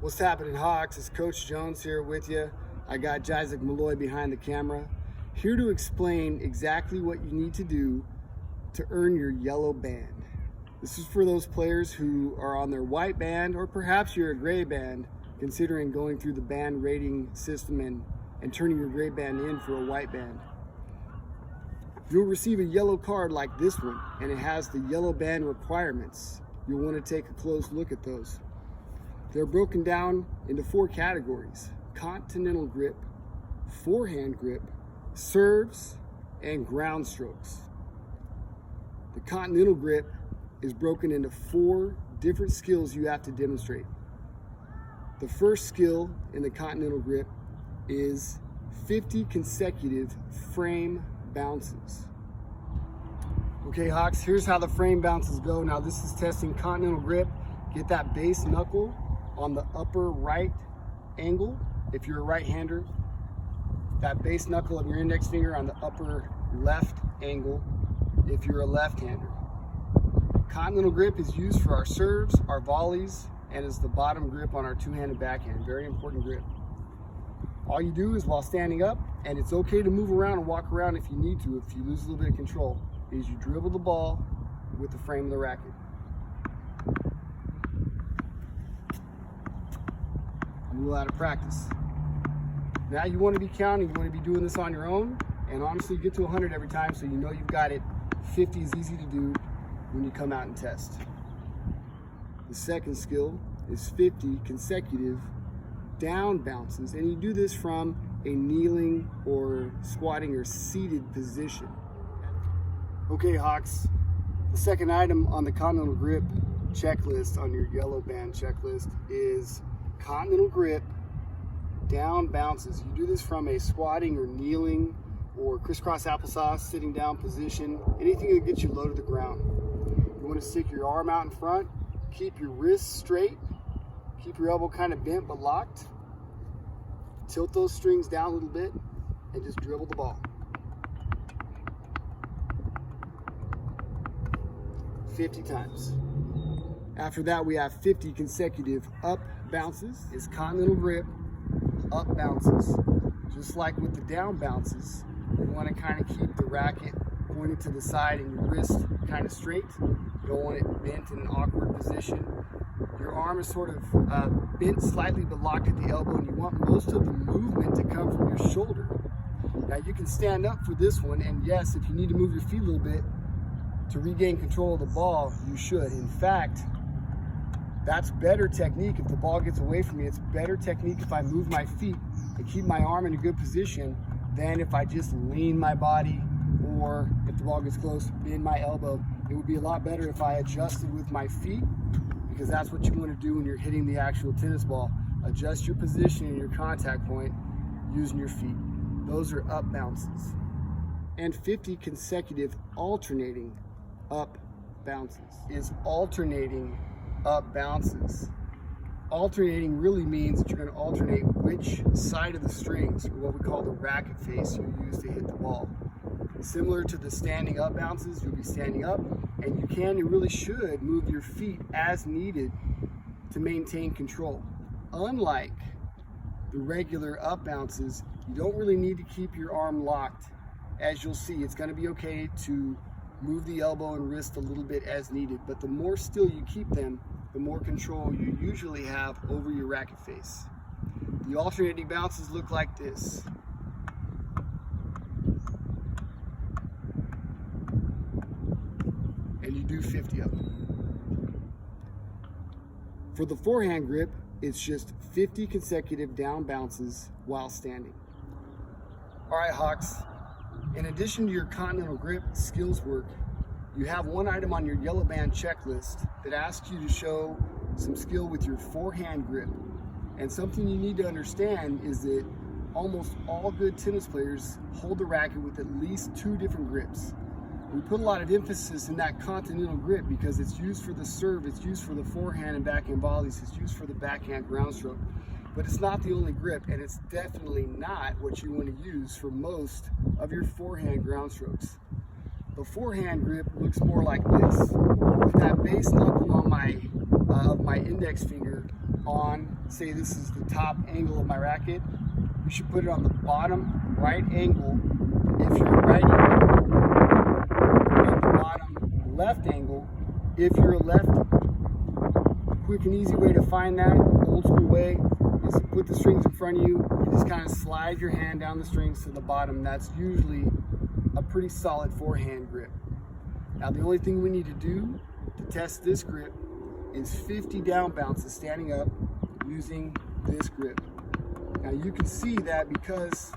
What's happening, Hawks? It's Coach Jones here with you. I got Jizek Malloy behind the camera, here to explain exactly what you need to do to earn your yellow band. This is for those players who are on their white band, or perhaps you're a gray band, considering going through the band rating system and turning your gray band in for a white band. You'll receive a yellow card like this one, and it has the yellow band requirements. You'll want to take a close look at those. They're broken down into 4 categories: continental grip, forehand grip, serves, and ground strokes. The continental grip is broken into 4 different skills you have to demonstrate. The first skill in the continental grip is 50 consecutive frame bounces. Okay, Hawks, here's how the frame bounces go. Now, this is testing continental grip. Get that base knuckle on the upper right angle if you're a right-hander, that base knuckle of your index finger on the upper left angle if you're a left-hander. Continental grip is used for our serves, our volleys, and is the bottom grip on our two-handed backhand. Very important grip. All you do is, while standing up, and it's okay to move around and walk around if you need to, if you lose a little bit of control, is you dribble the ball with the frame of the racket. A little out of practice. Now you want to be counting, you want to be doing this on your own, and honestly get to 100 every time so you know you've got it. 50 is easy to do when you come out and test. The second skill is 50 consecutive down bounces, and you do this from a kneeling or squatting or seated position. Okay, Hawks, the second item on the continental grip checklist, on your yellow band checklist, is continental grip down bounces. You do this from a squatting or kneeling or crisscross applesauce sitting down position, anything that gets you low to the ground. You want to stick your arm out in front, keep your wrists straight, keep your elbow kind of bent but locked, tilt those strings down a little bit, and just dribble the ball. 50 times. After that, we have 50 consecutive up bounces. Is continental grip, up bounces. Just like with the down bounces, you want to kind of keep the racket pointed to the side and your wrist kind of straight. You don't want it bent in an awkward position. Your arm is sort of bent slightly but locked at the elbow, and you want most of the movement to come from your shoulder. Now, you can stand up for this one, and yes, if you need to move your feet a little bit to regain control of the ball, you should. In fact, that's better technique. If the ball gets away from me, it's better technique if I move my feet and keep my arm in a good position than if I just lean my body, or if the ball gets close, bend my elbow. It would be a lot better if I adjusted with my feet, because that's what you want to do when you're hitting the actual tennis ball. Adjust your position and your contact point using your feet. Those are up bounces. And 50 consecutive alternating up bounces is alternating up bounces. Alternating really means that you're going to alternate which side of the strings, or what we call the racket face, you use to hit the ball. Similar to the standing up bounces, you'll be standing up, and you can and really should move your feet as needed to maintain control. Unlike the regular up bounces, you don't really need to keep your arm locked. As you'll see, it's going to be okay to move the elbow and wrist a little bit as needed, but the more still you keep them, the more control you usually have over your racket face. The alternating bounces look like this. And you do 50 of them. For the forehand grip, it's just 50 consecutive down bounces while standing. All right, Hawks, in addition to your continental grip skills work, you have one item on your yellow band checklist that asks you to show some skill with your forehand grip. And something you need to understand is that almost all good tennis players hold the racket with at least 2 different grips. We put a lot of emphasis in that continental grip because it's used for the serve, it's used for the forehand and backhand volleys, it's used for the backhand ground stroke. But it's not the only grip, and it's definitely not what you want to use for most of your forehand ground strokes. The forehand grip looks more like this, with that base knuckle on my index finger on, say this is the top angle of my racket, you should put it on the bottom right angle if you're righty, and the bottom left angle if you're a lefty. Quick and easy way to find that, old school way, is to put the strings in front of you and just kind of slide your hand down the strings to the bottom. That's usually a pretty solid forehand grip. Now the only thing we need to do to test this grip is 50 down bounces standing up using this grip. Now you can see that because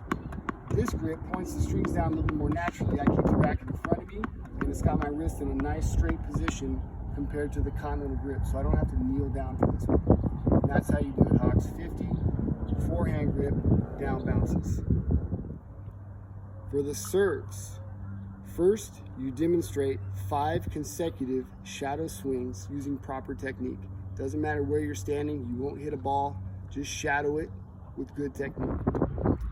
this grip points the strings down a little more naturally, I keep the racket in front of me and it's got my wrist in a nice straight position compared to the Continental grip, so I don't have to kneel down for this one. And that's how you do it, Hawks. 50 forehand grip down bounces. For the serves, first you demonstrate 5 consecutive shadow swings using proper technique. Doesn't matter where you're standing, you won't hit a ball, just shadow it with good technique.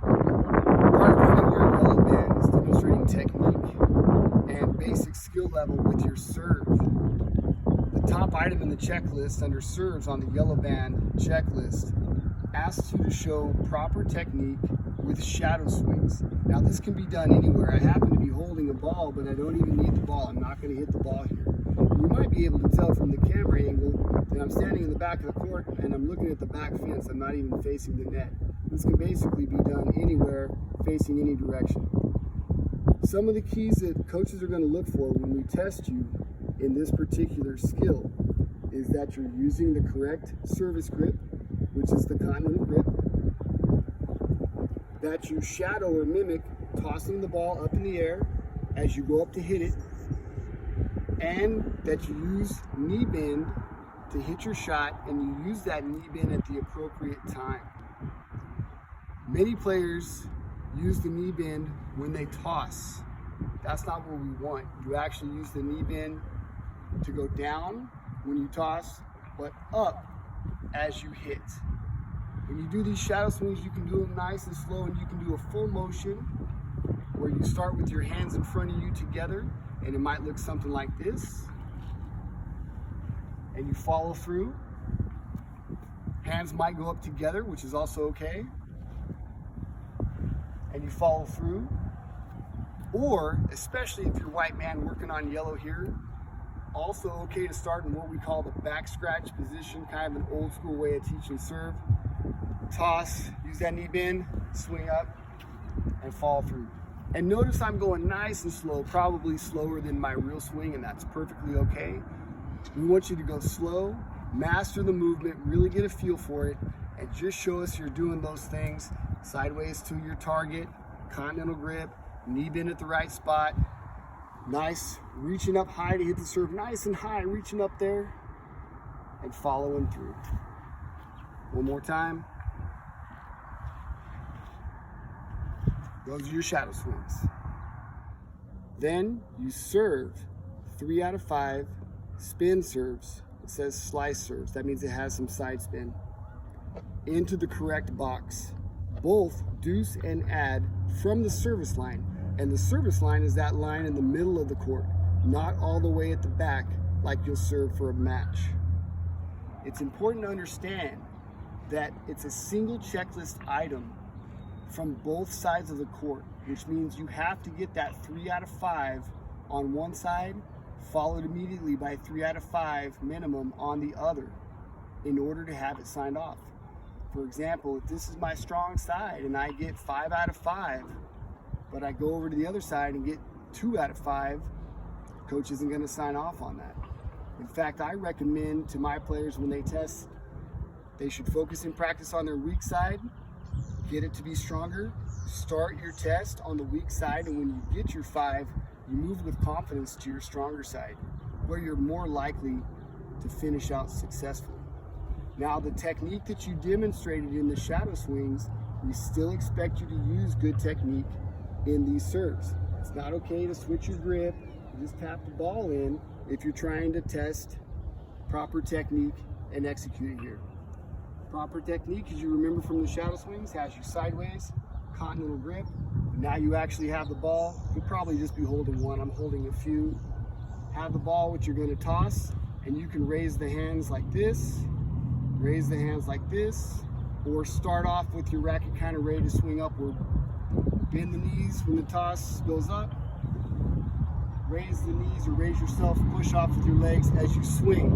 Part of running your yellow band is demonstrating technique and basic skill level with your serve. The top item in the checklist under serves on the yellow band checklist asks you to show proper technique with shadow swings. Now this can be done anywhere. I happen to be holding a ball, but I don't even need the ball. I'm not going to hit the ball here. You might be able to tell from the camera angle that I'm standing in the back of the court and I'm looking at the back fence. I'm not even facing the net. This can basically be done anywhere, facing any direction. Some of the keys that coaches are going to look for when we test you in this particular skill is that you're using the correct service grip, which is the Continental grip, that you shadow or mimic tossing the ball up in the air as you go up to hit it, and that you use knee bend to hit your shot, and you use that knee bend at the appropriate time. Many players use the knee bend when they toss. That's not what we want. You actually use the knee bend to go down when you toss, but up as you hit. When you do these shadow swings, you can do them nice and slow, and you can do a full motion where you start with your hands in front of you together, and it might look something like this. And you follow through. Hands might go up together, which is also okay. And you follow through. Or, especially if you're white man working on yellow here, also okay to start in what we call the back scratch position, kind of an old school way of teaching serve. Toss, use that knee bend, swing up, and follow through. And notice I'm going nice and slow, probably slower than my real swing, and that's perfectly okay. We want you to go slow, master the movement, really get a feel for it, and just show us you're doing those things sideways to your target, Continental grip, knee bend at the right spot, nice, reaching up high to hit the serve, nice and high, reaching up there, and following through. One more time. Those are your shadow swings. Then you serve 3 out of 5 spin serves. It says slice serves. That means it has some side spin. Into the correct box. Both deuce and add from the service line. And the service line is that line in the middle of the court, not all the way at the back like you'll serve for a match. It's important to understand that it's a single checklist item from both sides of the court, which means you have to get that 3 out of 5 on one side, followed immediately by 3 out of 5 minimum on the other in order to have it signed off. For example, if this is my strong side and I get 5 out of 5, but I go over to the other side and get 2 out of 5, coach isn't going to sign off on that. In fact, I recommend to my players when they test, they should focus and practice on their weak side, get it to be stronger, start your test on the weak side, and when you get your 5, you move with confidence to your stronger side, where you're more likely to finish out successfully. Now, the technique that you demonstrated in the shadow swings, we still expect you to use good technique in these serves. It's not okay to switch your grip, just tap the ball in if you're trying to test proper technique and execute it here. Proper technique, as you remember from the shadow swings, has you sideways, Continental grip. Now you actually have the ball. You'll probably just be holding one. I'm holding a few. Have the ball, which you're going to toss, and you can raise the hands like this, Raise the hands like this, or start off with your racket kind of ready to swing upward. Bend the knees when the toss goes up. Raise the knees or raise yourself, push off with your legs as you swing.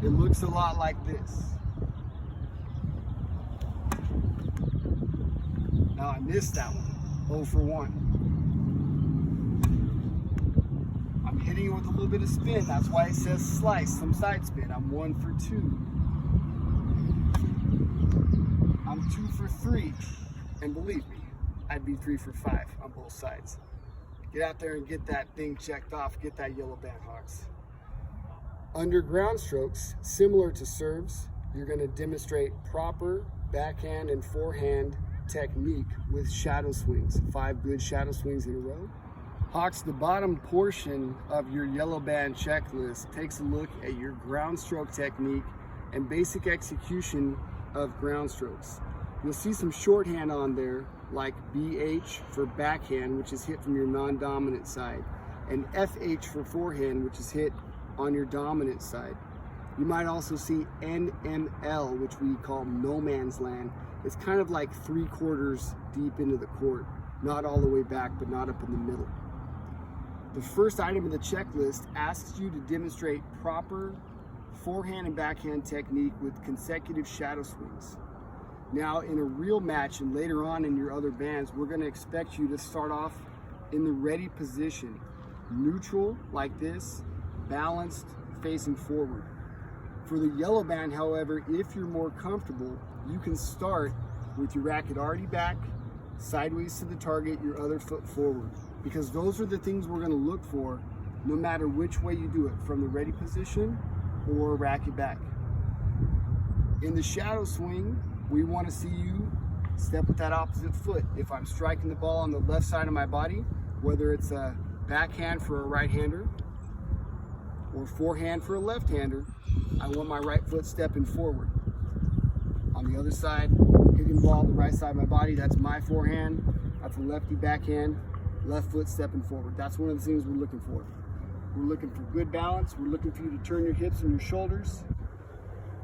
It looks a lot like this. Now I missed that one, 0 for 1. I'm hitting it with a little bit of spin, that's why it says slice, some side spin. I'm 1 for 2. I'm 2 for 3. And believe me, I'd be 3 for 5 on both sides. Get out there and get that thing checked off, get that yellow band, Hawks. Under ground strokes, similar to serves, you're gonna demonstrate proper backhand and forehand technique with shadow swings, 5 good shadow swings in a row. Hawks, the bottom portion of your yellow band checklist takes a look at your ground stroke technique and basic execution of ground strokes. You'll see some shorthand on there like BH for backhand, which is hit from your non-dominant side, and FH for forehand, which is hit on your dominant side. You might also see NML, which we call no man's land. It's kind of like 3/4 deep into the court, not all the way back, but not up in the middle. The first item in the checklist asks you to demonstrate proper forehand and backhand technique with consecutive shadow swings. Now, in a real match and later on in your other bands, we're going to expect you to start off in the ready position, neutral like this, balanced, facing forward. For the yellow band, however, if you're more comfortable, you can start with your racket already back, sideways to the target, your other foot forward, because those are the things we're going to look for no matter which way you do it, from the ready position or racket back. In the shadow swing, we want to see you step with that opposite foot. If I'm striking the ball on the left side of my body, whether it's a backhand for a right-hander or forehand for a left-hander, I want my right foot stepping forward. On the other side, hitting the ball on the right side of my body, that's my forehand. That's a lefty backhand, left foot stepping forward. That's one of the things we're looking for. We're looking for good balance. We're looking for you to turn your hips and your shoulders.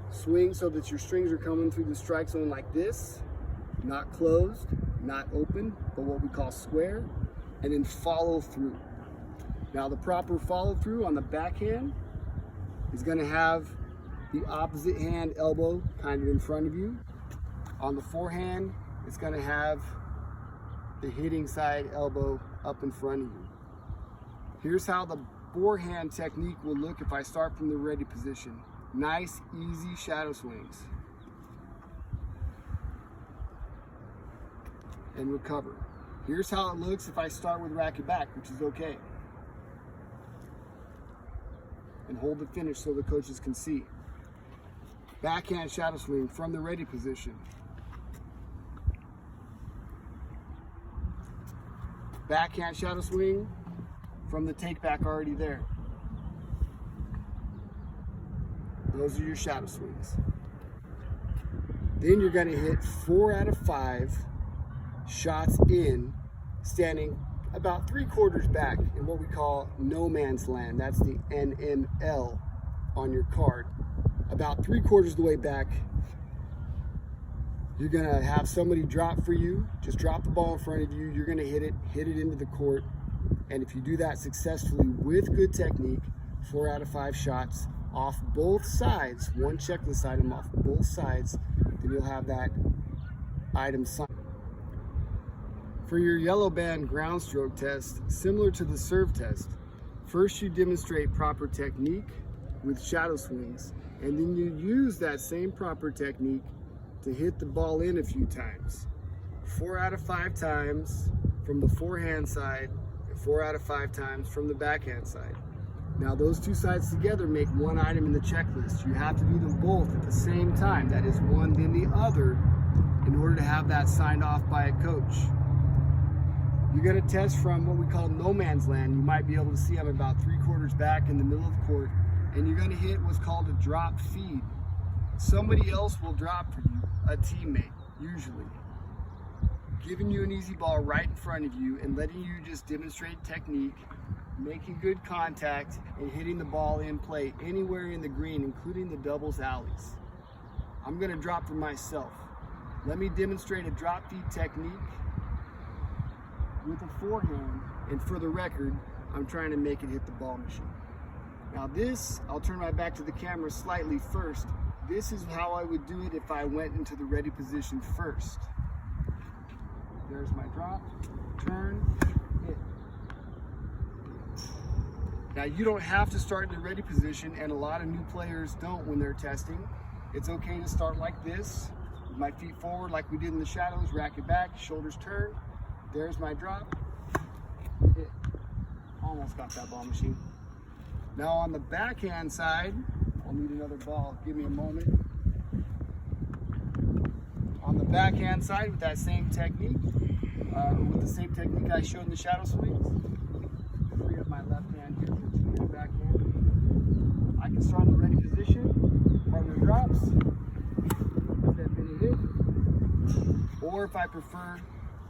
Swing so that your strings are coming through the strike zone like this, not closed, not open, but what we call square, and then follow through. Now the proper follow through on the backhand is going to have the opposite hand elbow kind of in front of you. On the forehand, it's going to have the hitting side elbow up in front of you. Here's how the forehand technique will look if I start from the ready position. Nice, easy shadow swings. And recover. Here's how it looks if I start with racket back, which is okay. And hold the finish so the coaches can see. Backhand shadow swing from the ready position. Backhand shadow swing from the take back already there. Those are your shadow swings. Then you're going to hit 4 out of 5 shots in, standing about 3/4 back in what we call no man's land. That's the NML on your card. About 3/4 of the way back, you're going to have somebody drop for you. Just drop the ball in front of you. You're going to hit it into the court. And if you do that successfully with good technique, 4 out of 5 shots, off both sides, one checklist item off both sides, then you'll have that item signed. For your yellow band ground stroke test, similar to the serve test, first you demonstrate proper technique with shadow swings, and then you use that same proper technique to hit the ball in a few times. 4 out of 5 times from the forehand side, and 4 out of 5 times from the backhand side. Now those two sides together make one item in the checklist. You have to do them both at the same time. That is one then the other in order to have that signed off by a coach. You're going to test from what we call no man's land. You might be able to see I'm about 3/4 back in the middle of the court, and you're going to hit what's called a drop feed. Somebody else will drop for you, a teammate, usually, giving you an easy ball right in front of you and letting you just demonstrate technique, making good contact, and hitting the ball in play anywhere in the green, including the doubles alleys. I'm gonna drop for myself. Let me demonstrate a drop feed technique with a forehand, and for the record, I'm trying to make it hit the ball machine. Now this, I'll turn my back to the camera slightly first. This is how I would do it if I went into the ready position first. There's my drop, turn, hit. Now you don't have to start in the ready position, and a lot of new players don't when they're testing. It's okay to start like this, with my feet forward like we did in the shadows, rack it back, shoulders turn. There's my drop, hit. Almost got that ball machine. Now on the backhand side, I'll need another ball, give me a moment. On the backhand side with that same technique, with the same technique I showed in the shadow swings, free up my left hand here for the backhand. I can start in the ready position, partner drops, step in and hit. Or if I prefer,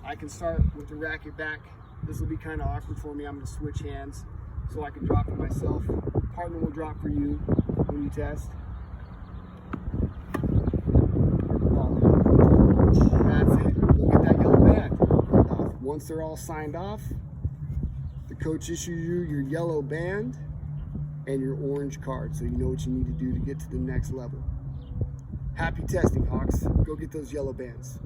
I can start with the racket back. This will be kind of awkward for me. I'm going to switch hands so I can drop for myself. Partner will drop for you when you test. That's it. Look at that yellow band. Once they're all signed off, the coach issues you your yellow band and your orange card, so you know what you need to do to get to the next level. Happy testing, Hawks. Go get those yellow bands.